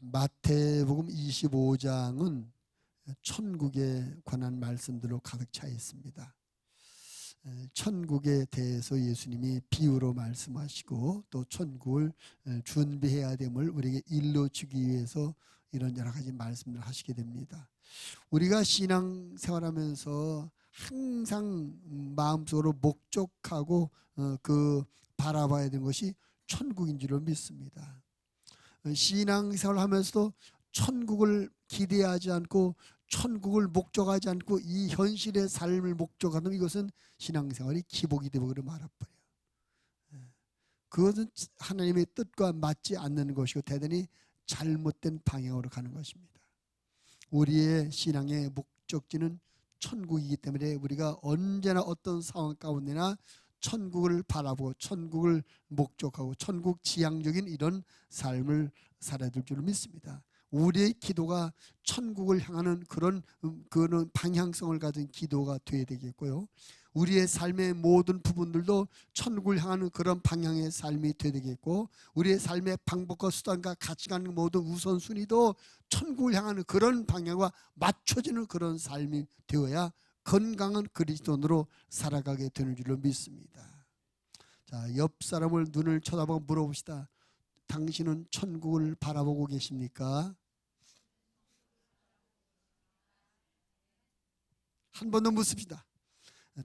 마태복음 25장은 천국에 관한 말씀들로 가득 차 있습니다. 천국에 대해서 예수님이 비유로 말씀하시고 또 천국을 준비해야 됨을 우리에게 일러주기 위해서 이런 여러 가지 말씀을 하시게 됩니다. 우리가 신앙생활하면서 항상 마음속으로 목적하고 바라봐야 되는 것이 천국인 줄로 믿습니다. 신앙생활을 하면서도 천국을 기대하지 않고 천국을 목적하지 않고 이 현실의 삶을 목적하는 이것은 신앙생활이 기복이 되어버려 말아버려요. 그것은 하나님의 뜻과 맞지 않는 것이고 대단히 잘못된 방향으로 가는 것입니다. 우리의 신앙의 목적지는 천국이기 때문에 우리가 언제나 어떤 상황 가운데나 천국을 바라보고 천국을 목적하고 천국 지향적인 이런 삶을 살아야 될 줄 믿습니다. 우리의 기도가 천국을 향하는 그런 방향성을 가진 기도가 되어야 되겠고요. 우리의 삶의 모든 부분들도 천국을 향하는 그런 방향의 삶이 되어야 되겠고, 우리의 삶의 방법과 수단과 가치관 모든 우선순위도 천국을 향하는 그런 방향과 맞춰지는 그런 삶이 되어야 건강한 그리스도인으로 살아가게 되는 줄로 믿습니다. 자, 옆 사람을 눈을 쳐다보고 물어봅시다. 당신은 천국을 바라보고 계십니까? 한 번 더 묻습시다.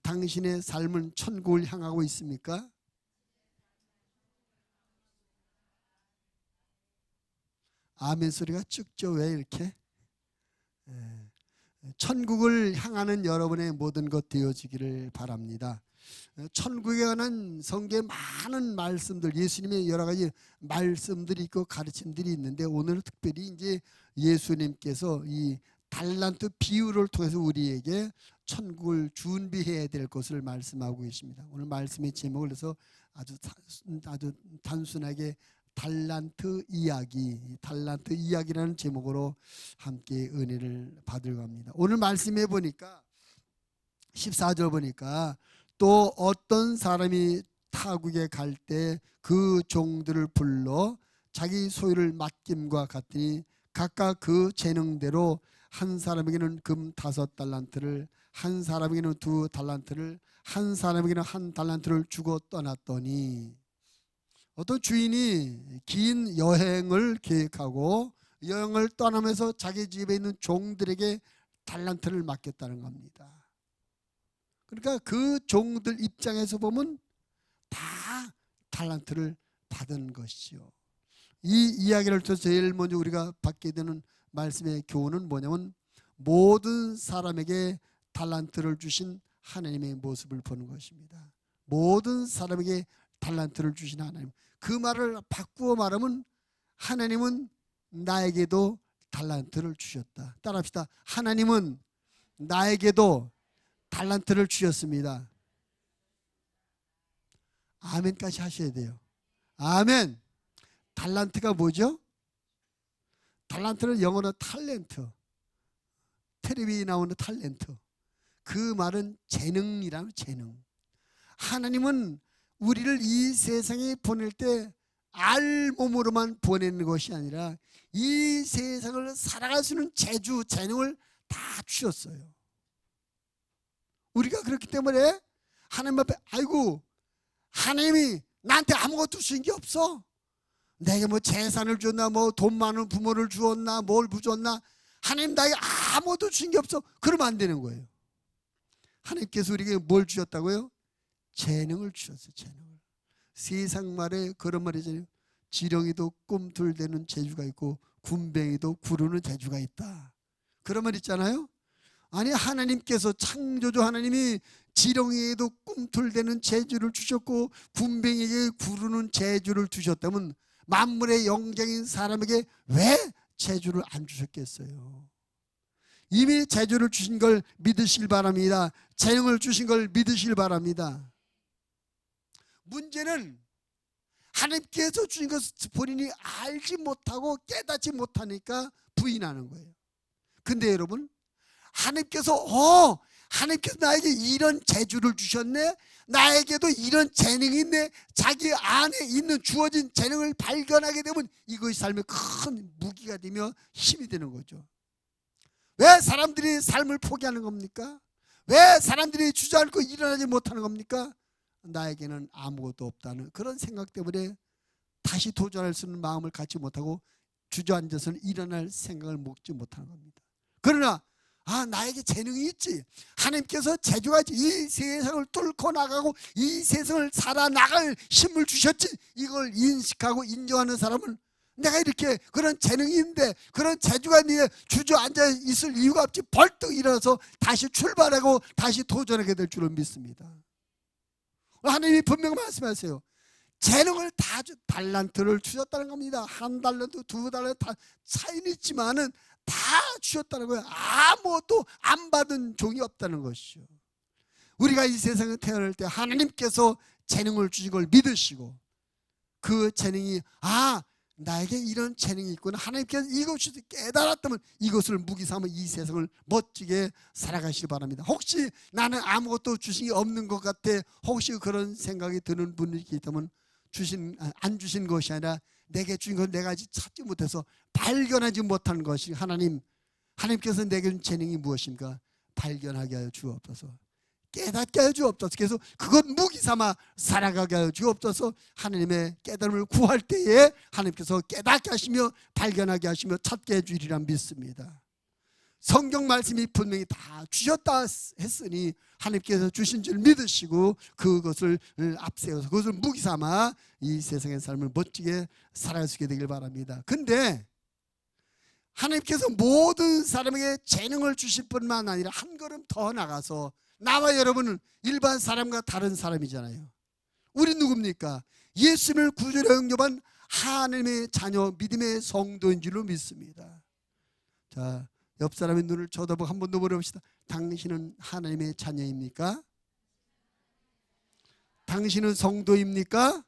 당신의 삶은 천국을 향하고 있습니까? 아멘 소리가 쭉죠. 왜 이렇게? 천국을 향하는 여러분의 모든 것 되어지기를 바랍니다. 천국에 관한 성경에 많은 말씀들, 예수님의 여러 가지 말씀들이 있고 가르침들이 있는데 오늘 특별히 이제 예수님께서 이 달란트 비유를 통해서 우리에게 천국을 준비해야 될 것을 말씀하고 계십니다. 오늘 말씀의 제목을 해서 아주 단순하게 달란트 이야기라는 제목으로 함께 은혜를 받으려고 합니다. 오늘 말씀해 보니까 14절 보니까 또 어떤 사람이 타국에 갈 때 그 종들을 불러 자기 소유를 맡김과 같으니 각각 그 재능대로 한 사람에게는 금 5달란트를, 한 사람에게는 2달란트를, 한 사람에게는 1달란트를 주고 떠났더니, 어떤 주인이 긴 여행을 계획하고 여행을 떠나면서 자기 집에 있는 종들에게 달란트를 맡겼다는 겁니다. 그러니까 그 종들 입장에서 보면 다 달란트를 받은 것이죠. 이 이야기를 통해서 제일 먼저 우리가 받게 되는 말씀의 교훈은 뭐냐면 모든 사람에게 달란트를 주신 하나님의 모습을 보는 것입니다. 모든 사람에게 달란트를 주신 하나님. 그 말을 바꾸어 말하면 하나님은 나에게도 달란트를 주셨다. 따라합시다. 하나님은 나에게도 달란트를 주셨습니다. 아멘까지 하셔야 돼요. 아멘. 달란트가 뭐죠? 달란트는 영어로 탤런트, 텔레비에 나오는 탤런트. 그 말은 재능이라는 재능. 하나님은 우리를 이 세상에 보낼 때 알몸으로만 보내는 것이 아니라 이 세상을 살아갈 수 있는 재주, 재능을 다 주셨어요. 우리가 그렇기 때문에 하나님 앞에 아이고 하나님이 나한테 아무것도 주신 게 없어. 내게 뭐 재산을 줬나, 뭐 돈 많은 부모를 주었나, 뭘 부줬나, 하나님 나에게 아무것도 주신 게 없어. 그러면 안 되는 거예요. 하나님께서 우리에게 뭘 주셨다고요? 재능을 주셨어요. 재능을. 세상 말에 그런 말이잖아요. 지렁이도 꿈틀대는 재주가 있고 군뱅이도 구르는 재주가 있다. 그런 말 있잖아요. 아니 하나님께서 창조주 하나님이 지렁이에도 꿈틀대는 재주를 주셨고 군뱅이에게 구르는 재주를 주셨다면 만물의 영장인 사람에게 왜 재주를 안 주셨겠어요? 이미 재주를 주신 걸 믿으시길 바랍니다. 재능을 주신 걸 믿으시길 바랍니다. 문제는 하나님께서 주신 것을 본인이 알지 못하고 깨닫지 못하니까 부인하는 거예요. 근데 여러분 하나님께서 하나님께서 나에게 이런 재주를 주셨네, 나에게도 이런 재능이 있네. 자기 안에 있는 주어진 재능을 발견하게 되면 이것이 삶의 큰 무기가 되며 힘이 되는 거죠. 왜 사람들이 삶을 포기하는 겁니까? 왜 사람들이 주저앉고 일어나지 못하는 겁니까? 나에게는 아무것도 없다는 그런 생각 때문에 다시 도전할 수 있는 마음을 갖지 못하고 주저앉아서는 일어날 생각을 먹지 못하는 겁니다. 그러나 나에게 재능이 있지, 하나님께서 재주가 있지, 이 세상을 뚫고 나가고 이 세상을 살아나갈 힘을 주셨지, 이걸 인식하고 인정하는 사람은 내가 이렇게 그런 재능이 있는데, 그런 재주가 있는데 주저앉아 있을 이유가 없지, 벌떡 일어나서 다시 출발하고 다시 도전하게 될 줄을 믿습니다. 하나님이 분명 말씀하세요. 재능을 다 달란트를 주셨다는 겁니다. 한 달란트, 두 달란트 다 차이는 있지만은 다 주셨다는 거예요. 아무것도 안 받은 종이 없다는 것이죠. 우리가 이 세상에 태어날 때 하나님께서 재능을 주신 걸 믿으시고, 그 재능이 나에게 이런 재능이 있구나, 하나님께서 이것을 깨달았다면 이것을 무기 삼아 이 세상을 멋지게 살아가시기 바랍니다. 혹시 나는 아무것도 주신 게 없는 것 같아, 혹시 그런 생각이 드는 분이 있다면 안 주신 것이 아니라 내게 주신 건 내가 아직 찾지 못해서 발견하지 못한 것이, 하나님께서 내게 준 재능이 무엇인가 발견하게 하여 주옵소서. 깨닫게 하여 주옵소서. 그래서 그것 무기 삼아 살아가게 하여 주옵소서. 하나님의 깨달음을 구할 때에 하나님께서 깨닫게 하시며 발견하게 하시며 찾게 해 주리라 믿습니다. 성경 말씀이 분명히 다 주셨다 했으니 하나님께서 주신 줄 믿으시고 그것을 앞세워서 그것을 무기 삼아 이 세상의 삶을 멋지게 살아갈 수 있게 되길 바랍니다. 근데 하나님께서 모든 사람에게 재능을 주실 뿐만 아니라 한 걸음 더 나가서 나와 여러분은 일반 사람과 다른 사람이잖아요. 우리 누굽니까? 예수님을 구주로 영접한 하나님의 자녀, 믿음의 성도인 줄로 믿습니다. 자, 옆 사람의 눈을 쳐다보고 한 번 더 물어봅시다. 당신은 하나님의 자녀입니까? 당신은 성도입니까?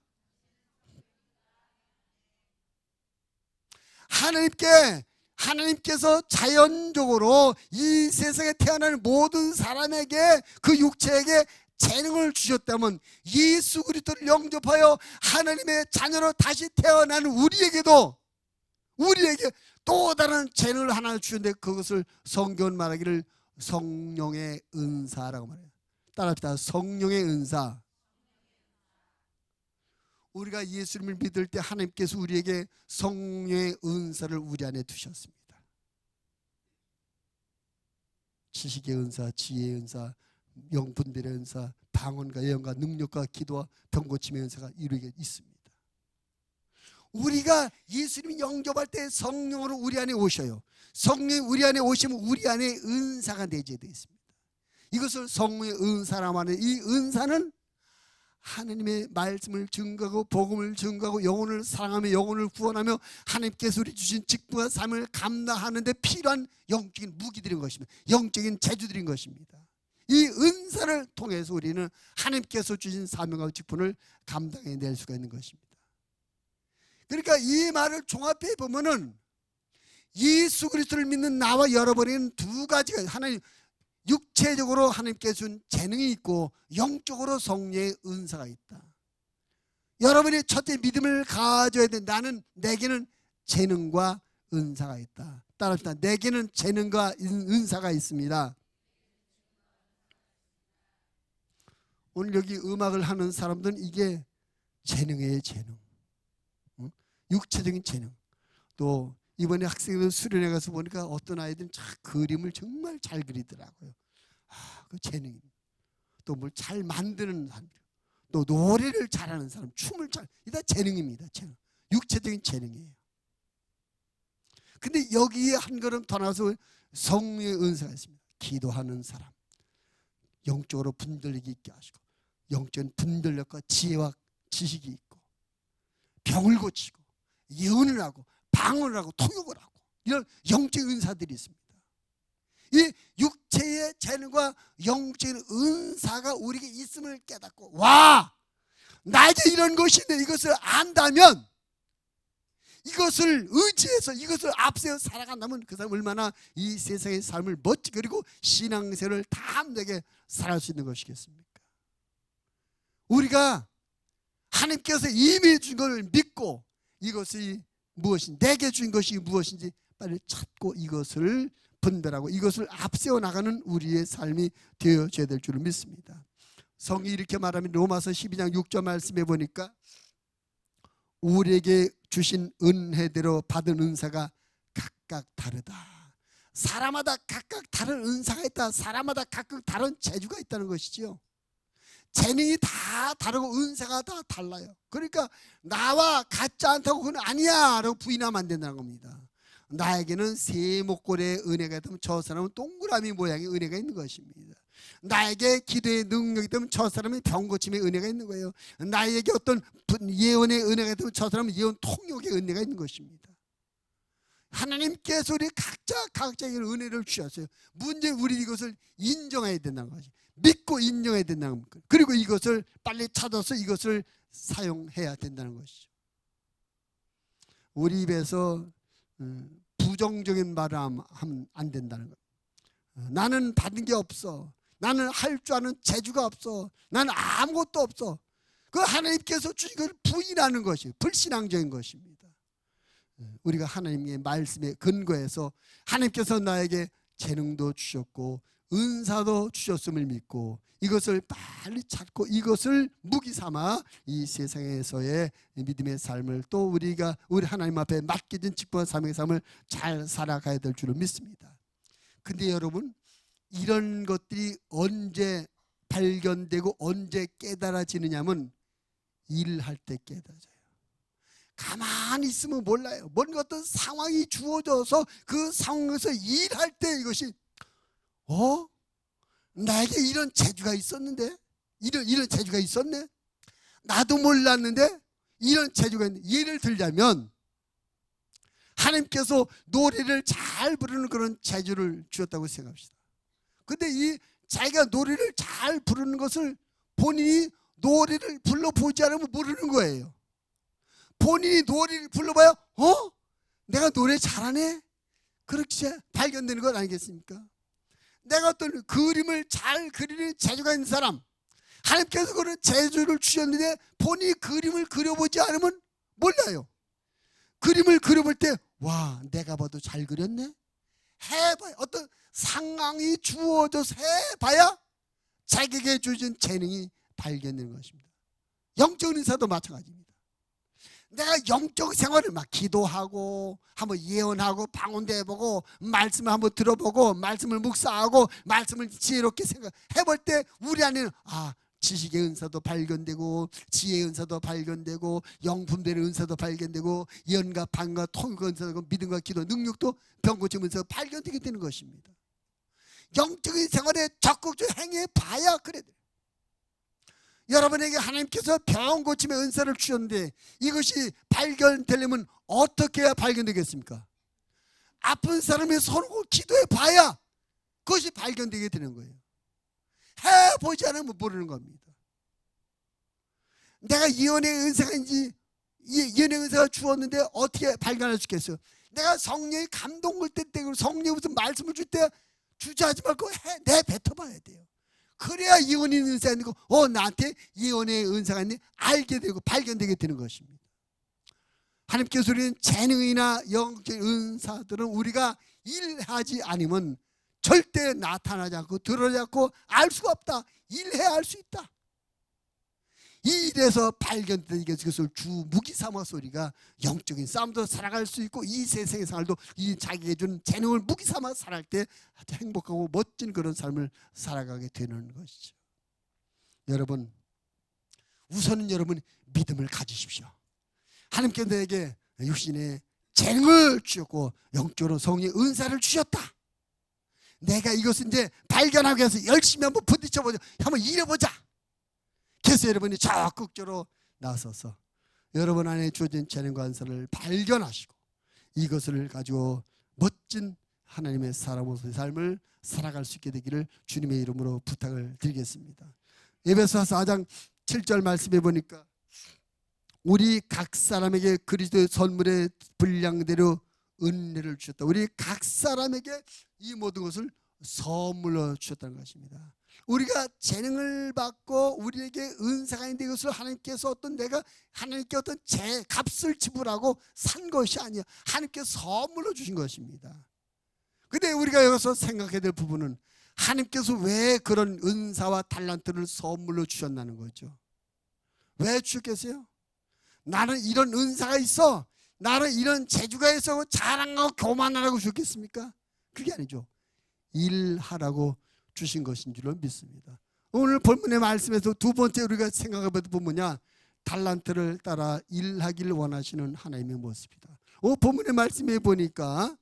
하나님께서 자연적으로 이 세상에 태어나는 모든 사람에게, 그 육체에게 재능을 주셨다면 예수 그리스도를 영접하여 하나님의 자녀로 다시 태어나는 우리에게 또 다른 재능을 하나 주셨는데, 그것을 성경은 말하기를 성령의 은사라고 말해요. 따라합시다. 성령의 은사. 우리가 예수님을 믿을 때 하나님께서 우리에게 성령의 은사를 우리 안에 두셨습니다. 지식의 은사, 지혜의 은사, 명분들의 은사, 방언과 예언과 능력과 기도와 병고침의 은사가 이루어져 있습니다. 우리가 예수님 영접할 때 성령으로 우리 안에 오셔요. 성령이 우리 안에 오시면 우리 안에 은사가 내재되어 있습니다. 이것을 성령의 은사라고 하는, 이 은사는 하나님의 말씀을 증거하고 복음을 증거하고 영혼을 사랑하며 영혼을 구원하며 하나님께서 우리 주신 직분과 삶을 감당하는 데 필요한 영적인 무기들인 것입니다. 영적인 재주들인 것입니다. 이 은사를 통해서 우리는 하나님께서 주신 사명과 직분을 감당해낼 수가 있는 것입니다. 그러니까 이 말을 종합해 보면은 예수 그리스도를 믿는 나와 여러분에게는 두 가지가, 하나님 육체적으로 하나님께서 준 재능이 있고 영적으로 성령의 은사가 있다. 여러분이 첫째 믿음을 가져야 돼. 내게는 재능과 은사가 있다. 따라합시다. 내게는 재능과 은사가 있습니다. 오늘 여기 음악을 하는 사람들은 이게 재능이에요. 재능. 육체적인 재능. 또 이번에 학생들 수련회 가서 보니까 어떤 아이들은 그림을 정말 잘 그리더라고요. 그 재능입니다. 또 뭘 잘 만드는 사람, 또 노래를 잘하는 사람, 춤을 이다 재능입니다. 재능. 육체적인 재능이에요. 근데 여기에 한 걸음 더 나가서 성령의 은사가 있습니다. 기도하는 사람, 영적으로 분별력이 있게 하시고, 영적인 분별력과 지혜와 지식이 있고, 병을 고치고, 예언을 하고, 방언을 하고, 통역을 하고, 이런 영적인 은사들이 있습니다. 이 육체의 재능과 영적인 은사가 우리에게 있음을 깨닫고, 나에게 이런 것이 있는데 이것을 안다면 이것을 의지해서 이것을 앞세워 살아간다면 그 사람 얼마나 이 세상의 삶을 멋지게 그리고 신앙생활을 담대하게 살아갈 수 있는 것이겠습니까? 우리가 하나님께서 이미 준 것을 믿고 이것이 무엇인지 내게 준 것이 무엇인지 빨리 찾고 이것을 분별하고 이것을 앞세워 나가는 우리의 삶이 되어져야 될 줄을 믿습니다. 성이 이렇게 말하면 로마서 12장 6절 말씀에 보니까 우리에게 주신 은혜대로 받은 은사가 각각 다르다. 사람마다 각각 다른 은사가 있다. 사람마다 각각 다른 재주가 있다는 것이지요. 재능이 다 다르고 은사가 다 달라요. 그러니까 나와 같지 않다고 그건 아니야 라고 부인하면 안 된다는 겁니다. 나에게는 새 목걸이의 은혜가 있다면 저 사람은 동그라미 모양의 은혜가 있는 것입니다. 나에게 기도의 능력이 있다면 저 사람은 병고침의 은혜가 있는 거예요. 나에게 어떤 예언의 은혜가 있다면 저 사람은 예언 통역의 은혜가 있는 것입니다. 하나님께서 우리 각자에게 은혜를 주셨어요. 문제는 우리 이것을 인정해야 된다는 거죠. 믿고 인정해야 된다는 것. 그리고 이것을 빨리 찾아서 이것을 사용해야 된다는 것이죠. 우리 입에서 부정적인 말을 하면 안 된다는 것. 나는 받은 게 없어. 나는 할 줄 아는 재주가 없어. 나는 아무것도 없어. 그 하나님께서 주신 걸 부인하는 것이 불신앙적인 것입니다. 우리가 하나님의 말씀에 근거해서 하나님께서 나에게 재능도 주셨고 은사도 주셨음을 믿고 이것을 빨리 찾고 이것을 무기 삼아 이 세상에서의 믿음의 삶을 또 우리 하나님 앞에 맡겨진 직분과 사명의 삶을 잘 살아가야 될 줄을 믿습니다. 근데 여러분 이런 것들이 언제 발견되고 언제 깨달아지느냐면 일할 때 깨달아져요. 가만히 있으면 몰라요. 뭔가 어떤 상황이 주어져서 그 상황에서 일할 때 이것이 나에게 이런 재주가 있었는데 이런 재주가 있었네. 나도 몰랐는데 이런 재주가 있네. 예를 들자면 하나님께서 노래를 잘 부르는 그런 재주를 주었다고 생각합시다. 근데 이 자기가 노래를 잘 부르는 것을 본인이 노래를 불러보지 않으면 모르는 거예요. 본인이 노래를 불러봐야 내가 노래 잘하네? 그렇게 발견되는 것 아니겠습니까? 내가 어떤 그림을 잘 그리는 재주가 있는 사람, 하나님께서 그런 재주를 주셨는데 본인이 그림을 그려보지 않으면 몰라요. 그림을 그려볼 때 와, 내가 봐도 잘 그렸네? 해봐야 어떤 상황이 주어져서 해봐야 자기에게 주신 재능이 발견되는 것입니다. 영적 은사도 마찬가지입니다. 내가 영적 생활을 막 기도하고 한번 예언하고 방언도 해보고 말씀을 한번 들어보고 말씀을 묵상하고 말씀을 지혜롭게 생각해볼 때 우리 안에는 지식의 은사도 발견되고 지혜의 은사도 발견되고 영품들의 은사도 발견되고 예언과 방언과 통역 은사도 믿음과 기도 능력도 병고침 은사가 발견되게 되는 것입니다. 영적인 생활에 적극적으로 행해봐야 그래. 여러분에게 하나님께서 병고침의 은사를 주셨는데 이것이 발견되려면 어떻게 해야 발견되겠습니까? 아픈 사람의 손을 기도해봐야 그것이 발견되게 되는 거예요. 해보지 않으면 모르는 겁니다. 내가 예언의 은사인지 예언의 은사가 주었는데 어떻게 발견할 수 있겠어요? 내가 성령이 감동을 때 성령이 무슨 말씀을 줄 때 주저하지 말고 내뱉어봐야 돼요. 그래야 예언의 은사가 있는 거 나한테 예언의 은사가 있네 알게 되고 발견되게 되는 것입니다. 하나님께서 우리는 재능이나 영적 은사들은 우리가 일하지 않으면 절대 나타나지 않고 드러나지 않고 알 수가 없다. 일해야 알 수 있다. 이 일에서 발견된 이것을 주 무기 삼아서 우리가 영적인 싸움도 살아갈 수 있고 이 세상의 생활도 이 자기에게 준 재능을 무기 삼아 살아갈 때 아주 행복하고 멋진 그런 삶을 살아가게 되는 것이죠. 여러분 우선은 여러분 믿음을 가지십시오. 하나님께서 내게 육신의 재능을 주셨고 영적으로 성령의 은사를 주셨다. 내가 이것을 이제 발견하기 위해서 열심히 한번 부딪혀보자. 한번 일해보자. 그래서 여러분이 적극적으로 나서서 여러분 안에 주어진 재능과 은사를 발견하시고 이것을 가지고 멋진 하나님의 사람으로서의 삶을 살아갈 수 있게 되기를 주님의 이름으로 부탁을 드리겠습니다. 에베소서 4장 7절 말씀해 보니까 우리 각 사람에게 그리스도의 선물의 분량대로 은혜를 주셨다. 우리 각 사람에게 이 모든 것을 선물로 주셨다는 것입니다. 우리가 재능을 받고 우리에게 은사가 있는데 이것을 하나님께서 내가 하나님께 어떤 값을 지불하고 산 것이 아니야. 하나님께서 선물로 주신 것입니다. 근데 우리가 여기서 생각해야 될 부분은 하나님께서 왜 그런 은사와 달란트를 선물로 주셨다는 거죠. 왜 주셨겠어요? 나는 이런 은사가 있어, 나는 이런 재주가 있어 자랑하고 교만하라고 주셨겠습니까? 그게 아니죠. 일하라고 주신 것인 줄로 믿습니다. 오늘 본문의 말씀에서 두 번째 우리가 생각해볼 부분이야, 달란트를 따라 일하기를 원하시는 하나님의 모습이다. 본문의 말씀에 보니까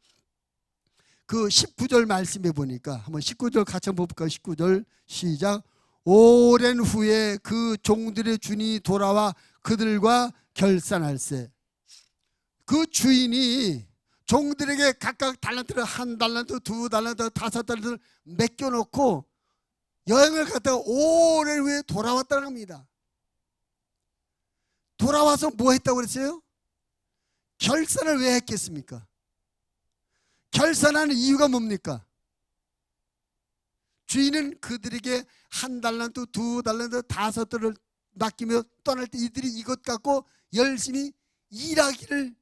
그 19절 말씀에 보니까 한번 19절 같이 한번 볼까요? 19절 시작. 오랜 후에 그 종들의 주인이 돌아와 그들과 결산할세. 그 주인이 종들에게 각각 달란트를 한 달란트, 두 달란트, 다섯 달란트를 맡겨놓고 여행을 갔다가 오랜 후에 돌아왔다고 합니다. 돌아와서 뭐 했다고 그랬어요? 결산을 왜 했겠습니까? 결산하는 이유가 뭡니까? 주인은 그들에게 한 달란트, 두 달란트, 다섯 달을 맡기며 떠날 때 이들이 이것 갖고 열심히 일하기를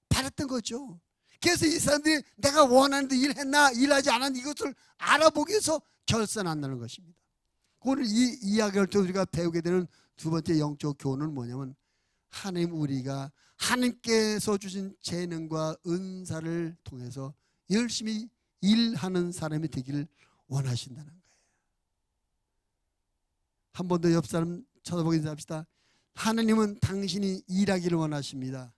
바랐던 거죠. 그래서 이 사람들이 내가 원하는 데 일했나 일하지 않았나 이것을 알아보기 위해서 결산한다는 것입니다. 오늘 이 이야기를 통해 우리가 배우게 되는 두 번째 영적 교훈은 뭐냐면, 우리가 하나님께서 주신 재능과 은사를 통해서 열심히 일하는 사람이 되기를 원하신다는 거예요. 한 번 더 옆 사람 쳐다보고 인사합시다. 하나님은 당신이 일하기를 원하십니다.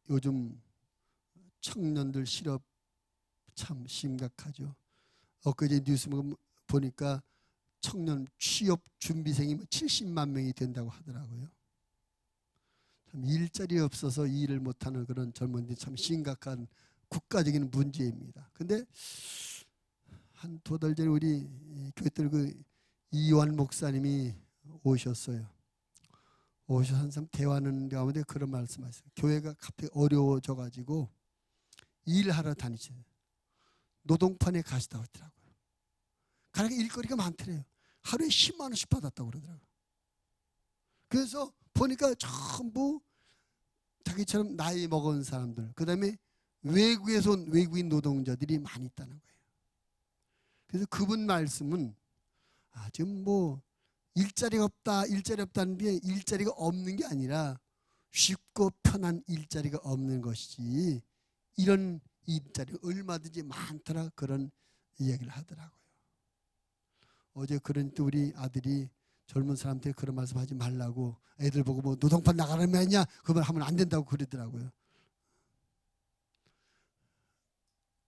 요즘 청년들 실업 참 심각하죠. 엊그제 뉴스 보니까 청년 취업 준비생이 70만 명이 된다고 하더라고요. 참 일자리 없어서 일을 못하는 그런 젊은이들이 참 심각한 국가적인 문제입니다. 근데 한 두 달 전에 우리 교회들 그 이완 목사님이 오셨어요. 오셔서 항상 대화하는 가운데 그런 말씀하셨어요. 교회가 갑자기 어려워져 가지고 일하러 다니시죠. 노동판에 가시다고 하더라고요. 가니까 일거리가 많더래요. 하루에 10만 원씩 받았다고 그러더라고요. 그래서 보니까 전부 자기처럼 나이 먹은 사람들, 그 다음에 외국에서 온 외국인 노동자들이 많이 있다는 거예요. 그래서 그분 말씀은 지금 일자리가 없다, 일자리 없다는 게 일자리가 없는 게 아니라 쉽고 편한 일자리가 없는 것이지 이런 일자리가 얼마든지 많더라, 그런 이야기를 하더라고요. 어제 그러니까 우리 아들이 젊은 사람한테 그런 말씀 하지 말라고, 애들 보고 노동판 나가는 거 아니냐 그 말 하면 안 된다고 그러더라고요.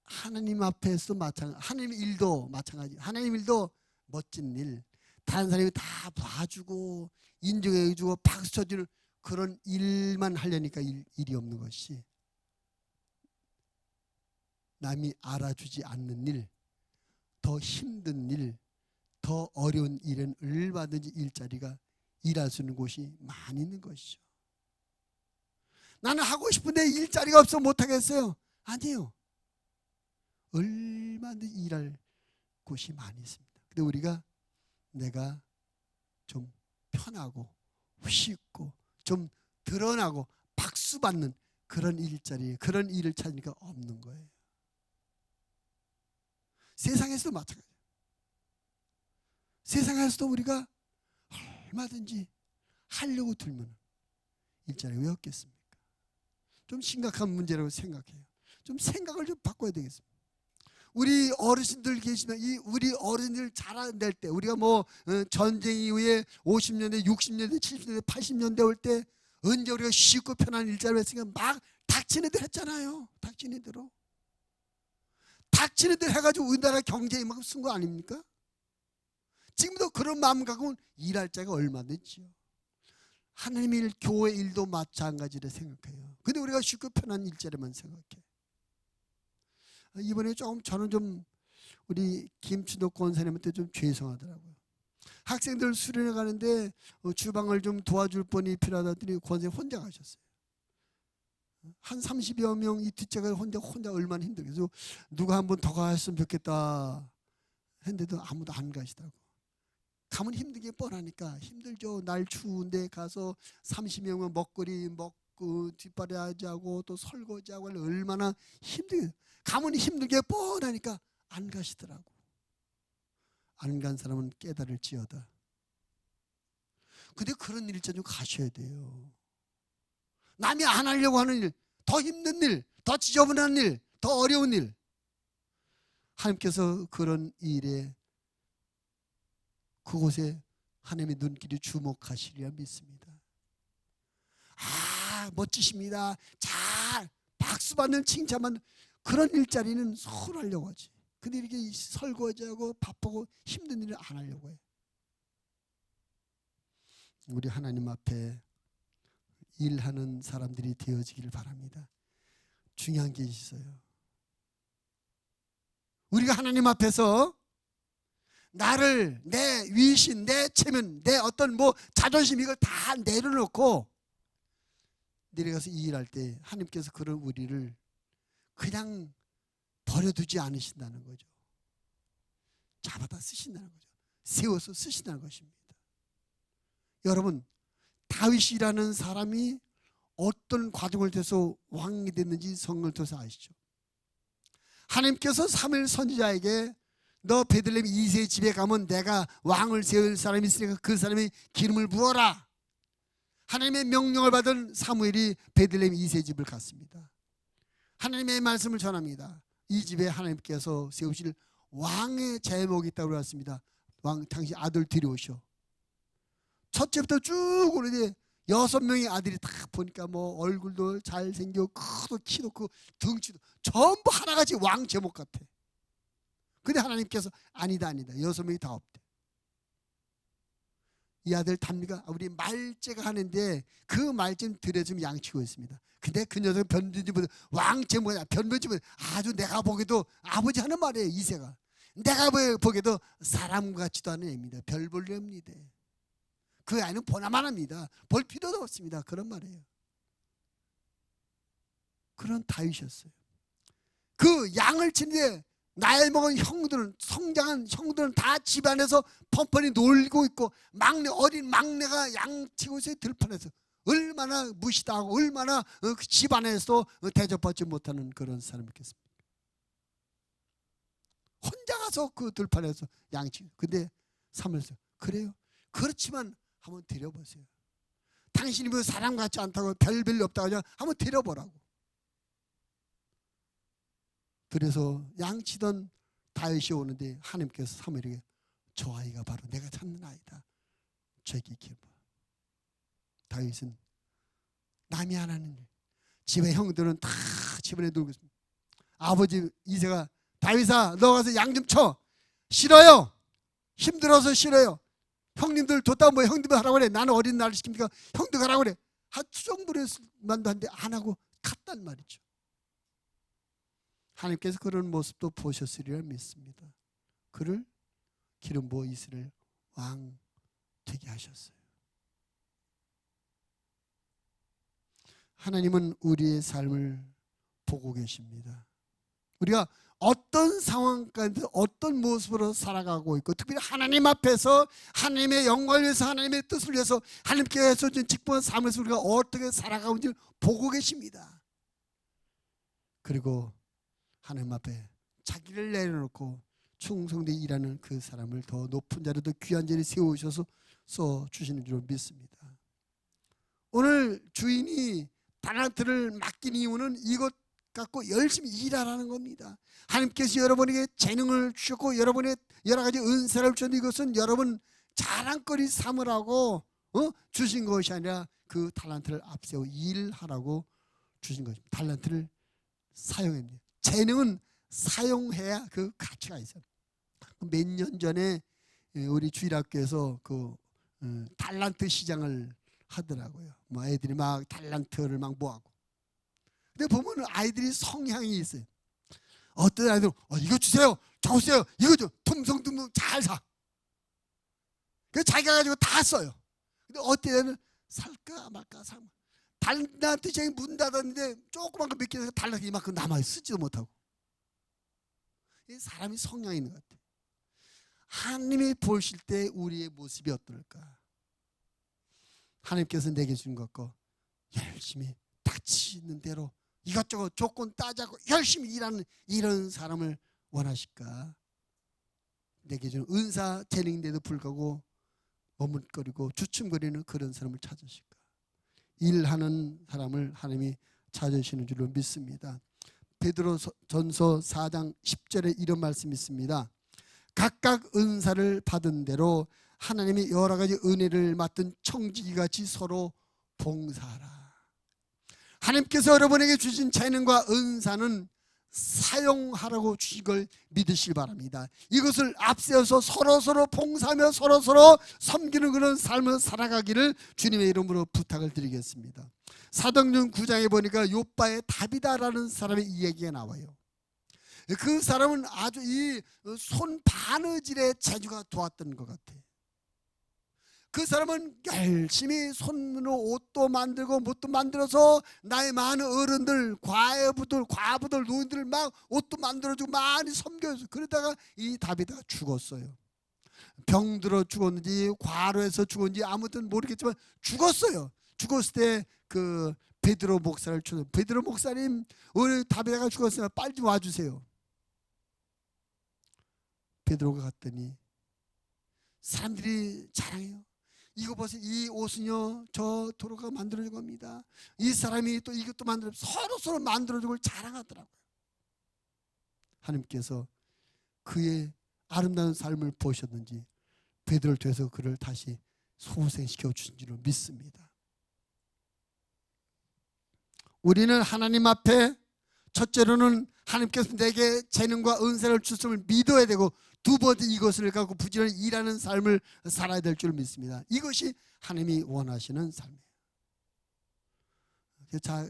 하나님 앞에서 마찬가지, 하나님 일도 마찬가지. 하나님 일도 멋진 일, 다른 사람이 다 봐주고 인정해주고 박수 쳐주는 그런 일만 하려니까 일이 없는 것이, 남이 알아주지 않는 일, 더 힘든 일, 더 어려운 일은 얼마든지 일자리가 일할 수 있는 곳이 많이 있는 것이죠. 나는 하고 싶은데 일자리가 없어 못하겠어요. 아니에요. 얼마든지 일할 곳이 많이 있습니다. 근데 우리가 내가 좀 편하고 쉽고 좀 드러나고 박수받는 그런 일자리, 그런 일을 찾으니까 없는 거예요. 세상에서도 마찬가지예요. 세상에서도 우리가 얼마든지 하려고 들면 일자리가 왜 없겠습니까? 좀 심각한 문제라고 생각해요. 좀 생각을 좀 바꿔야 되겠습니다. 우리 어르신들 계시면 이 우리 어른들 자라날 때, 우리가 전쟁 이후에 50년대, 60년대, 70년대, 80년대 올 때 언제 우리가 쉽고 편한 일자리를 했으니까 막 닥치는 대로 했잖아요. 닥치는 대로. 닥치는 대로 해가지고 우리나라 경제에 막 쓴 거 아닙니까? 지금도 그런 마음 갖고는 일할 자가 얼마든지요. 하나님 일, 교회 일도 마찬가지로 생각해요. 근데 우리가 쉽고 편한 일자리만 생각해. 이번에 저는 좀 우리 김춘덕 권사님한테 좀 죄송하더라고요. 학생들 수련회 가는데 주방을 좀 도와줄 분이 필요하다더니 권사님 혼자 가셨어요. 한 30여 명 이 뒷자가 혼자 얼마나 힘들겠어요. 누가 한 번 더 갔으면 좋겠다 했는데도 아무도 안 가시더라고. 가면 힘들게 뻔하니까 힘들죠. 날 추운데 가서 30명은 먹거리 먹고 뒷바라지하고 또 설거지하고 얼마나 힘들게, 가면 힘들게 뻔하니까 안 가시더라고. 안 간 사람은 깨달을지어다. 근데 그런 일자 좀 가셔야 돼요. 남이 안 하려고 하는 일, 더 힘든 일, 더 지저분한 일, 더 어려운 일, 하나님께서 그런 일에 그곳에 하나님의 눈길이 주목하시리라 믿습니다. 아, 멋지십니다. 잘 박수 받는 칭찬받는 그런 일자리는 서로 하려고 하지. 근데 이렇게 설거지하고 밥하고 힘든 일을 안 하려고 해. 우리 하나님 앞에 일하는 사람들이 되어지기를 바랍니다. 중요한 게 있어요. 우리가 하나님 앞에서 나를, 내 위신, 내 체면, 내 어떤 자존심 이걸 다 내려놓고 내려가서 이 일할 때 하나님께서 그런 우리를 그냥 버려두지 않으신다는 거죠. 잡아다 쓰신다는 거죠. 세워서 쓰신다는 것입니다. 여러분, 다윗이라는 사람이 어떤 과정을 통해서 왕이 됐는지 성경을 통해서 아시죠? 하나님께서 사무엘 선지자에게 너 베들레헴 이새의 집에 가면 내가 왕을 세울 사람이 있으니까 그 사람이 기름을 부어라. 하나님의 명령을 받은 사무엘이 베들레헴 이새의 집을 갔습니다. 하나님의 말씀을 전합니다. 이 집에 하나님께서 세우실 왕의 제목이 있다고 그랬습니다. 왕 당신 아들 데려오셔. 첫째부터 쭉 오는데 6명의 아들이 다 보니까 얼굴도 잘생기고 크고 키도 크고 덩치도 전부 하나같이 왕 제목 같아. 근데 하나님께서 아니다 6명이 다 없대. 이 아들 답니까? 우리 말째가 하는데 그 말씀 들여주면 양치고 있습니다. 근데 그 녀석은 변변치보다 왕 제목이야. 변변치보다 아주 내가 보기에도 아버지 하는 말이에요. 이새가 내가 보기에도 사람 같지도 않은 애입니다. 별 볼 일 없니다. 그 아이는 보나만 합니다. 볼 필요도 없습니다. 그런 말이에요. 그런 다윗이었어요. 그 양을 치는데 나이 먹은 형들은, 성장한 형들은 다 집안에서 펀펀히 놀고 있고 어린 막내가 양 치고 있어요. 들판에서 얼마나 무시당하고 얼마나 그 집안에서 대접받지 못하는 그런 사람이겠습니까? 혼자 가서 그 들판에서 양 치고. 근데 사무엘서 그래요? 그렇지만 한번 데려보세요. 당신이 사람 같지 않다고 별별이 없다고 하냐? 한번 데려보라고. 그래서 양치던 다윗이 오는데 하나님께서 사무엘에게 저 아이가 바로 내가 찾는 아이다. 저에게 기어봐. 다윗은 남이 안 하는 일. 집에 형들은 다 집안에 놀고 있습니다. 아버지 이새가 다윗아 너 가서 양 좀 쳐. 싫어요. 힘들어서 싫어요. 형님들 뒀다 형님들 하라고 그래. 나는 어린 나를 시킵니까? 형들 가라고 그래. 투정부렸만도 한데 안 하고 갔단 말이죠. 하나님께서 그런 모습도 보셨으리라 믿습니다. 그를 기름 부어 이스라엘 왕 되게 하셨어요. 하나님은 우리의 삶을 보고 계십니다. 우리가 어떤 상황 가운데 어떤 모습으로 살아가고 있고 특별히 하나님 앞에서 하나님의 영광을 위해서 하나님의 뜻을 위해서 하나님께서 준 직분한 삶에서 우리가 어떻게 살아가고 있는지 보고 계십니다. 그리고 하나님 앞에 자기를 내려놓고 충성되게 일하는 그 사람을 더 높은 자리 더 귀한 자리에 세우셔서 써주시는 줄 믿습니다. 오늘 주인이 달란트를 맡긴 이유는 이것 갖고 열심히 일하라는 겁니다. 하나님께서 여러분에게 재능을 주셨고 여러분의 여러 가지 은사를 주셨는데 이것은 여러분 자랑거리 삼으라고 주신 것이 아니라 그 달란트를 앞세워 일하라고 주신 것입니다. 달란트를 사용해야 됩니다. 재능은 사용해야 그 가치가 있어요. 몇 년 전에 우리 주일학교에서 그 달란트 시장을 하더라고요. 애들이 막 달란트를 막 모아고. 근데 보면 아이들이 성향이 있어요. 어떤 아이들은 이거 주세요. 좋으세요. 이거 좀 tum성tum성 잘 사. 그래서 자기가 가지고 다 써요. 근데 어때는 살까 말까 살까. 달란트 시장이 문 닫았는데 조그만 거 몇 개 사서 달란트 이만큼 남아요. 쓰지도 못하고. 이 사람이 성향이 있는 것 같아요. 하나님이 보실 때 우리의 모습이 어떨까? 하나님께서 내게 준 것 같고 열심히 닥치는 대로 이것저것 조건 따자고 열심히 일하는 이런 사람을 원하실까? 내게 준 은사 재능인데도 불구하고 머뭇거리고 주춤거리는 그런 사람을 찾으실까? 일하는 사람을 하나님이 찾으시는 줄로 믿습니다. 베드로전서 4장 10절에 이런 말씀이 있습니다. 각각 은사를 받은 대로 하나님이 여러 가지 은혜를 맡은 청지기같이 서로 봉사하라. 하나님께서 여러분에게 주신 재능과 은사는 사용하라고 주신 걸 믿으시기 바랍니다. 이것을 앞세워서 서로서로 봉사하며 서로서로 섬기는 그런 삶을 살아가기를 주님의 이름으로 부탁을 드리겠습니다. 사도행전 9장에 보니까 요바의 다비다라는 사람의 이야기가 나와요. 그 사람은 아주 이 손 바느질의 재주가 좋았던 것 같아요. 그 사람은 열심히 손으로 옷도 만들고 뭣도 만들어서 나이 많은 어른들, 과부들, 노인들 막 옷도 만들어주고 많이 섬겨서 그러다가 이 다비다가 죽었어요. 병들어 죽었는지 과로해서 죽었는지 아무튼 모르겠지만 죽었어요. 죽었을 때 그 베드로 목사를 찾아 베드로 목사님 오늘 다비다가 죽었으면 빨리 좀 와주세요. 베드로가 갔더니 사람들이 자랑해요. 이거 보세요. 이 옷은요 저 도로가 만들어준 겁니다. 이 사람이 또 이것도 만들어 서로 만들어준 걸 자랑하더라고요. 하나님께서 그의 아름다운 삶을 보셨는지 베드로를 통해서 그를 다시 소생시켜 주신 줄로 믿습니다. 우리는 하나님 앞에 첫째로는 하나님께서 내게 재능과 은사를 주심을 믿어야 되고 두 번째 이것을 갖고 부지런히 일하는 삶을 살아야 될 줄 믿습니다. 이것이 하나님이 원하시는 삶이에요.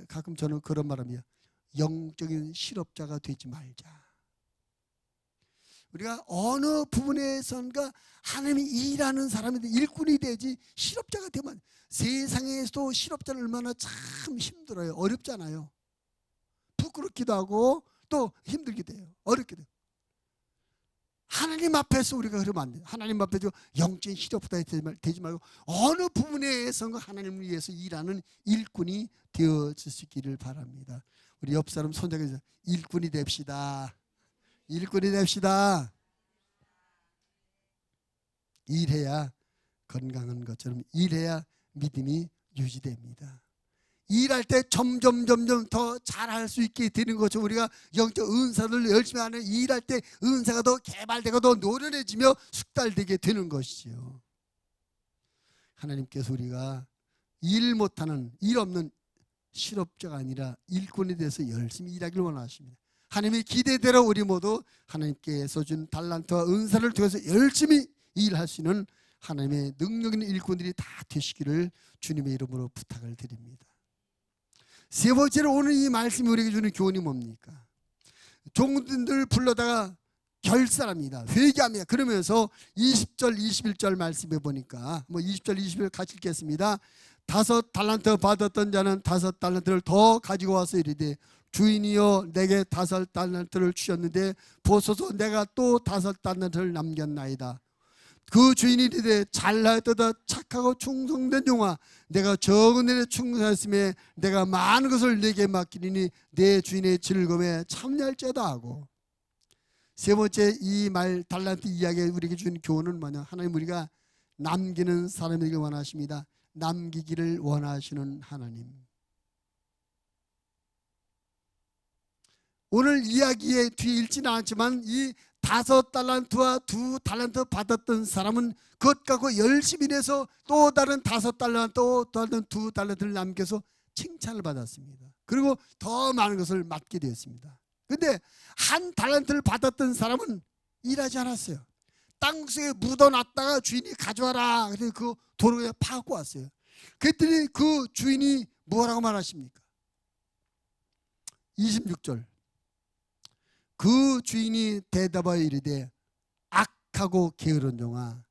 가끔 저는 그런 말합니다. 영적인 실업자가 되지 말자. 우리가 어느 부분에선가 하나님이 일하는 사람인데 일꾼이 되지 실업자가 되면 세상에서도 실업자는 얼마나 참 힘들어요. 어렵잖아요. 부끄럽기도 하고 또 힘들기도 해요. 어렵기도 해요. 하나님 앞에서 우리가 그러면 안 돼요. 하나님 앞에서 영적인 실업자 되지 말고 어느 부분에선가 하나님을 위해서 일하는 일꾼이 되어주시기를 바랍니다. 우리 옆 사람 손잡아서 일꾼이 됩시다. 일꾼이 됩시다. 일해야 건강한 것처럼 일해야 믿음이 유지됩니다. 일할 때 점점 더 잘할 수 있게 되는 것처럼 우리가 영적 은사를 열심히 하는 일할 때 은사가 더 개발되고 더 노련해지며 숙달되게 되는 것이죠. 하나님께서 우리가 일 못하는 일 없는 실업자가 아니라 일꾼에 대해서 열심히 일하기를 원하십니다. 하나님의 기대대로 우리 모두 하나님께서 준 달란트와 은사를 통해서 열심히 일할 수 있는 하나님의 능력 있는 일꾼들이 다 되시기를 주님의 이름으로 부탁을 드립니다. 세 번째로 오늘 이 말씀이 우리에게 주는 교훈이 뭡니까? 종들을 불러다가 결산합니다. 회개합니다. 그러면서 20절 21절 말씀해 보니까 20절 21절 같이 읽겠습니다. 5달란트 받았던 자는 5달란트를 더 가지고 와서 이르되 주인이여 내게 5달란트를 주셨는데 보소서 내가 또 5달란트를 남겼나이다. 그 주인이 이르되 잘하였도다 착하고 충성된 종아 내가 적은 일에 충성하였음에 내가 많은 것을 내게 맡기니 내 주인의 즐거움에 참여할지어다 하고 세 번째 이 말 달란트 이야기에 우리에게 준 교훈은 뭐냐? 하나님 우리가 남기는 사람에게 원하십니다. 남기기를 원하시는 하나님. 오늘 이야기에 뒤에 읽지는 않지만 이 5달란트와 2달란트 받았던 사람은 그것 갖고 열심히 해서 또 다른 5달란트 또 다른 2달란트를 남겨서 칭찬을 받았습니다. 그리고 더 많은 것을 맡게 되었습니다. 그런데 1달란트를 받았던 사람은 일하지 않았어요. 땅속에 묻어놨다가 주인이 가져와라. 그래서 그 도로에 파고 왔어요. 그랬더니 그 주인이 뭐라고 말하십니까? 26절 그 주인이 대답하여 이르되 악하고 게으른 종아,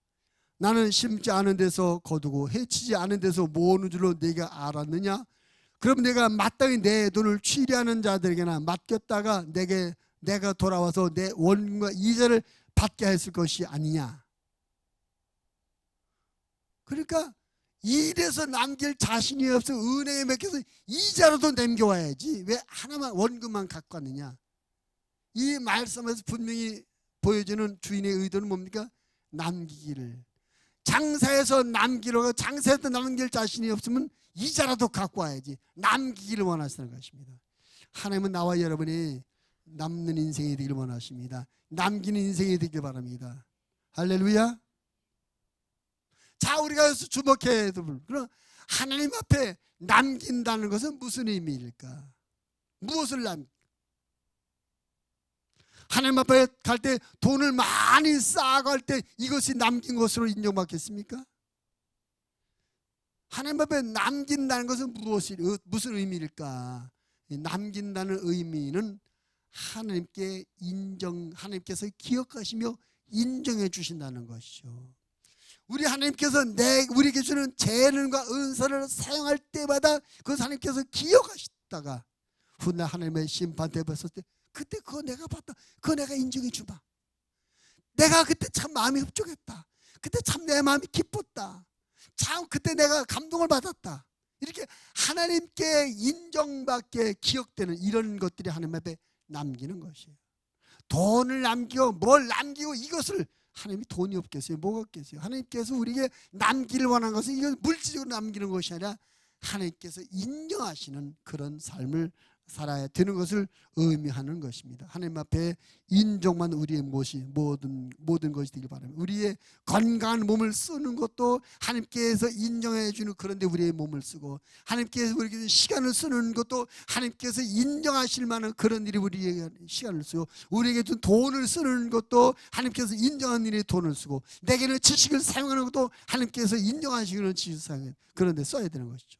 나는 심지 않은 데서 거두고 해치지 않은 데서 모으는 줄로 네가 알았느냐? 그럼 내가 마땅히 내 돈을 취리하는 자들에게나 맡겼다가 내가 돌아와서 내 원금과 이자를 받게 했을 것이 아니냐. 그러니까 일해서 남길 자신이 없어 은행에 맡겨서 이자로도 남겨와야지 왜 하나만 원금만 갖고 왔느냐. 이 말씀에서 분명히 보여주는 주인의 의도는 뭡니까? 남기기를. 장사해서 남기려고, 장사해서 남길 자신이 없으면 이자라도 갖고 와야지. 남기기를 원하시는 것입니다. 하나님은 나와 여러분이 남는 인생이 되기를 원하십니다. 남기는 인생이 되길 바랍니다. 할렐루야. 자, 우리가 주목해야 될 부분. 그럼 하나님 앞에 남긴다는 것은 무슨 의미일까? 무엇을 하나님 앞에 갈 때 돈을 많이 쌓아고 할 때 이것이 남긴 것으로 인정받겠습니까? 하나님 앞에 남긴다는 것은 무슨 의미일까? 남긴다는 의미는 하나님께서 기억하시며 인정해 주신다는 것이죠. 우리 하나님께서 우리에게 주는 재능과 은사를 사용할 때마다 그것을 하나님께서 기억하시다가 훗날 하나님의 심판대에 봤을 때 그때 그거 내가 봤다. 그거 내가 인정해 주마. 내가 그때 참 마음이 흡족했다. 그때 참 내 마음이 기뻤다. 참 그때 내가 감동을 받았다. 이렇게 하나님께 인정받게 기억되는 이런 것들이 하나님 앞에 남기는 것이에요. 돈을 남기고 뭘 남기고 이것을 하나님이 돈이 없겠어요? 뭐가 없겠어요? 하나님께서 우리에게 남기를 원하는 것은 이걸 물질적으로 남기는 것이 아니라 하나님께서 인정하시는 그런 삶을 살아야 되는 것을 의미하는 것입니다. 하나님 앞에 인정만 우리의 모든 것이 되길 바랍니다. 우리의 건강한 몸을 쓰는 것도 하나님께서 인정해 주는, 그런데 우리의 몸을 쓰고 하나님께서 우리에게 시간을 쓰는 것도 하나님께서 인정하실 만한 그런 일이 우리에게 시간을 쓰고, 우리에게 준 돈을 쓰는 것도 하나님께서 인정한 일에 돈을 쓰고, 내게는 지식을 사용하는 것도 하나님께서 인정하시는 지식을 사용해, 그런데 써야 되는 것이죠.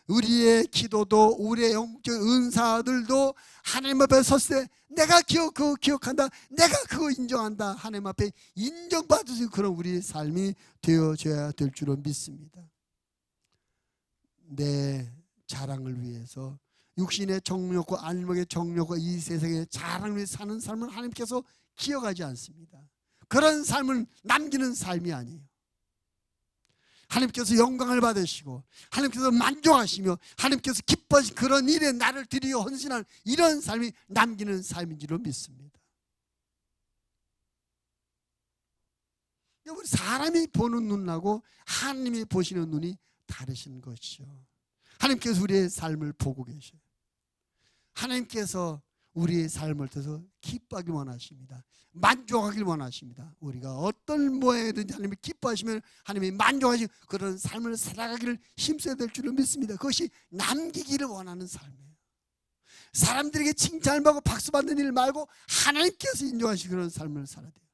우리의 기도도 우리의 영적 은사들도 하나님 앞에 섰을 때 내가 그거 기억한다, 내가 그거 인정한다, 하나님 앞에 인정받으신 그런 우리의 삶이 되어져야 될 줄로 믿습니다. 내 자랑을 위해서, 육신의 정욕과 안목의 정욕과 이 세상의 자랑을 위해 사는 삶은 하나님께서 기억하지 않습니다. 그런 삶은 남기는 삶이 아니에요. 하나님께서 영광을 받으시고 하나님께서 만족하시며 하나님께서 기뻐하신 그런 일에 나를 드리어 헌신하는 이런 삶이 남기는 삶인 줄로 믿습니다. 우리 사람이 보는 눈하고 하나님이 보시는 눈이 다르신 것이죠. 하나님께서 우리의 삶을 보고 계셔요. 하나님께서 우리의 삶을 통해서 기뻐하길 원하십니다. 만족하길 원하십니다. 우리가 어떤 모양이든지 하나님이 기뻐하시면 하나님이 만족하시는 그런 삶을 살아가기를 힘써야 될 줄을 믿습니다. 그것이 남기기를 원하는 삶이에요. 사람들에게 칭찬을 받고 박수 받는 일 말고 하나님께서 인정하시는 그런 삶을 살아야 돼요.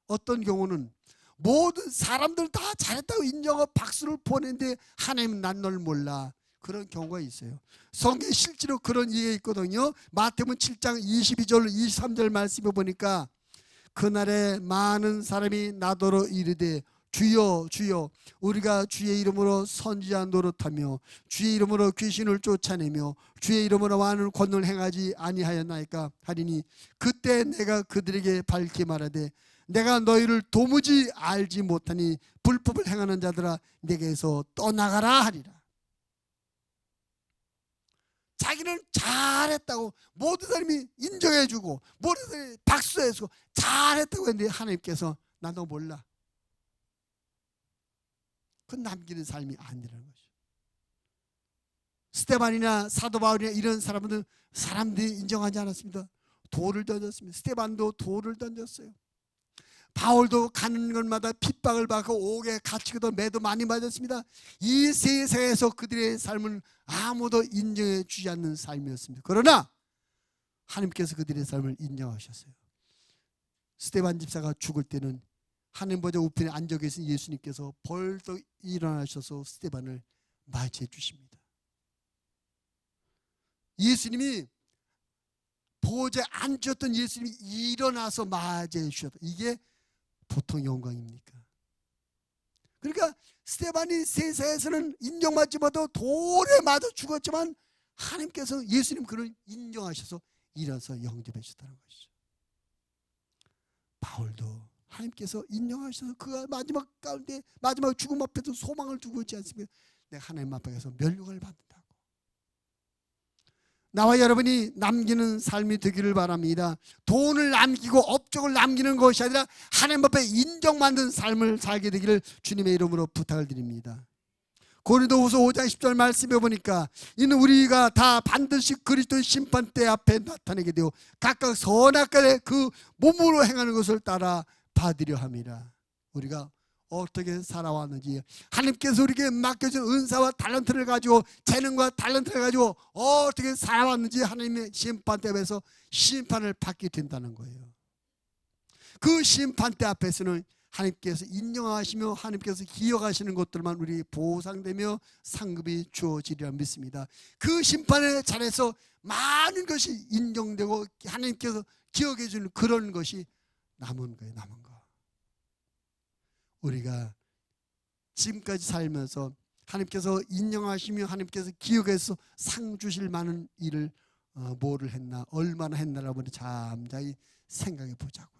어떤 경우는 모든 사람들 다 잘했다고 인정하고 박수를 보내는데 하나님은 난 널 몰라, 그런 경우가 있어요. 성경에 실제로 그런 얘기가 있거든요. 마태복음 7장 22절 23절 말씀을 보니까 그날에 많은 사람이 나더러 이르되 주여 주여 우리가 주의 이름으로 선지자 노릇하며 주의 이름으로 귀신을 쫓아내며 주의 이름으로 많은 권능을 행하지 아니하였나이까 하리니 그때 내가 그들에게 밝히 말하되 내가 너희를 도무지 알지 못하니 불법을 행하는 자들아 내게서 떠나가라 하리라. 자기는 잘했다고 모든 사람이 인정해주고 모든 사람이 박수해주고 잘했다고 했는데 하나님께서 나 너 몰라. 그건 남기는 삶이 아니라는 거죠. 스데반이나 사도 바울이나 이런 사람들이 인정하지 않았습니다. 돌을 던졌습니다. 스데반도 돌을 던졌어요. 바울도 가는 곳마다 핍박을 받고 옥에 갇히고도 매도 많이 맞았습니다. 이 세상에서 그들의 삶은 아무도 인정해 주지 않는 삶이었습니다. 그러나 하나님께서 그들의 삶을 인정하셨어요. 스데반 집사가 죽을 때는 하나님 보좌 우편에 앉아 계신 예수님께서 벌떡 일어나셔서 스데반을 맞이해 주십니다. 예수님이 보좌에 앉으셨던 예수님이 일어나서 맞이해 주셨다. 이게 보통 영광입니까? 그러니까 스데반이 세상에서는 인정받지 못하고 돌에 맞아 죽었지만 하나님께서 예수님 그를 인정하셔서 일어나서 영접해 주셨다는 것이죠. 바울도 하나님께서 인정하셔서 그가 마지막 가운데 마지막 죽음 앞에도 소망을 두고 있지 않습니까? 내가 하나님 앞에서 면류관을 받는다고. 나와 여러분이 남기는 삶이 되기를 바랍니다. 돈을 남기고 업적을 남기는 것이 아니라 하나님 앞에 인정받는 삶을 살게 되기를 주님의 이름으로 부탁을 드립니다. 고린도후서 5장 10절 말씀해 보니까 이는 우리가 다 반드시 그리스도의 심판대 앞에 나타내게 되어 각각 선악간에 그 몸으로 행하는 것을 따라 받으려 함이라. 우리가 어떻게 살아왔는지, 하나님께서 우리에게 맡겨준 은사와 달란트를 가지고, 재능과 달란트를 가지고 어떻게 살아왔는지 하나님의 심판대 앞에서 심판을 받게 된다는 거예요. 그 심판대 앞에서는 하나님께서 인정하시며 하나님께서 기억하시는 것들만 우리 보상되며 상급이 주어지리라 믿습니다. 그 심판의 자리에서 많은 것이 인정되고 하나님께서 기억해 주는 그런 것이 남은 거예요. 남은 거. 우리가 지금까지 살면서 하나님께서 인정하시며 하나님께서 기억해서 상 주실 많은 일을 뭐를 했나, 얼마나 했나라고 잠자히 생각해 보자고요.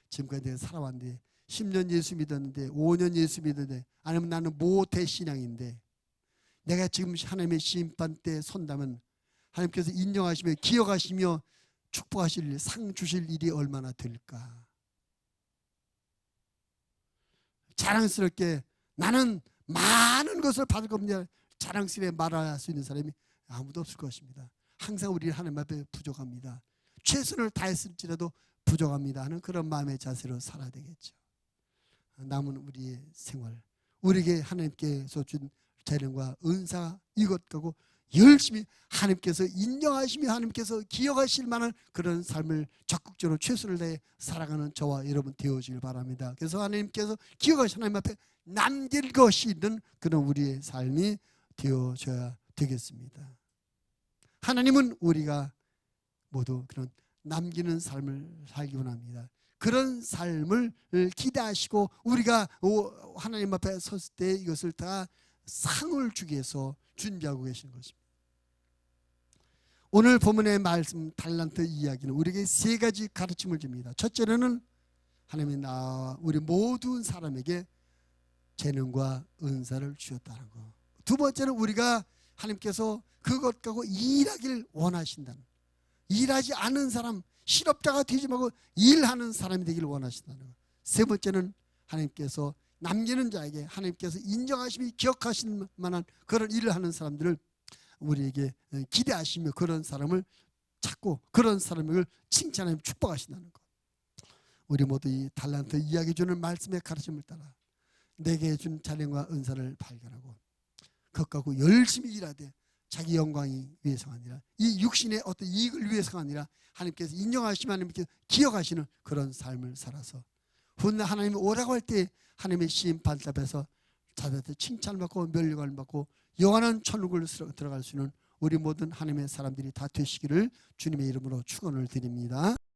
지금까지 내가 살아왔는데 10년 예수 믿었는데 5년 예수 믿었는데, 아니면 나는 모태 신앙인데 내가 지금 하나님의 심판대에 선다면 하나님께서 인정하시며 기억하시며 축복하실 일, 상 주실 일이 얼마나 될까. 자랑스럽게 나는 많은 것을 받을 겁니다, 자랑스럽게 말할 수 있는 사람이 아무도 없을 것입니다. 항상 우리는 하나님 앞에 부족합니다. 최선을 다했을지라도 부족합니다 하는 그런 마음의 자세로 살아야 되겠죠. 남은 우리의 생활, 우리에게 하나님께서 준 재능과 은사 이것 갖고 열심히 하나님께서 인정하시며 하나님께서 기억하실 만한 그런 삶을 적극적으로 최선을 다해 살아가는 저와 여러분 되어지길 바랍니다. 그래서 하나님께서 기억하신 하나님 앞에 남길 것이 있는 그런 우리의 삶이 되어져야 되겠습니다. 하나님은 우리가 모두 그런 남기는 삶을 살기 원합니다. 그런 삶을 기대하시고 우리가 하나님 앞에 섰을 때 이것을 다 상을 주기 위해서 준비하고 계시는 것입니다. 오늘 본문의 말씀 달란트 이야기는 우리에게 세 가지 가르침을 줍니다. 첫째는 하나님이 나와 우리 모든 사람에게 재능과 은사를 주셨다는 것. 두 번째는 우리가 하나님께서 그것 갖고 일하기를 원하신다는, 일하지 않은 사람, 실업자가 되지 말고 일하는 사람이 되기를 원하신다는 것. 세 번째는 하나님께서 남기는 자에게 하나님께서 인정하시며 기억하실 만한 그런 일을 하는 사람들을 우리에게 기대하시며 그런 사람을 찾고 그런 사람을 칭찬하며 축복하신다는 것. 우리 모두 이 달란트 이야기 주는 말씀의 가르침을 따라 내게 준 재능과 은사를 발견하고 그것 갖고 열심히 일하되 자기 영광이 위해서가 아니라 이 육신의 어떤 이익을 위해서가 아니라 하나님께서 인정하시면 하나님께서 기억하시는 그런 삶을 살아서 훗날 하나님이 오라고 할 때 하나님의 심판 앞에서 자들한테 칭찬을 받고 면류관을 받고 영원한 천국을 들어갈 수 있는 우리 모든 하나님의 사람들이 다 되시기를 주님의 이름으로 축원을 드립니다.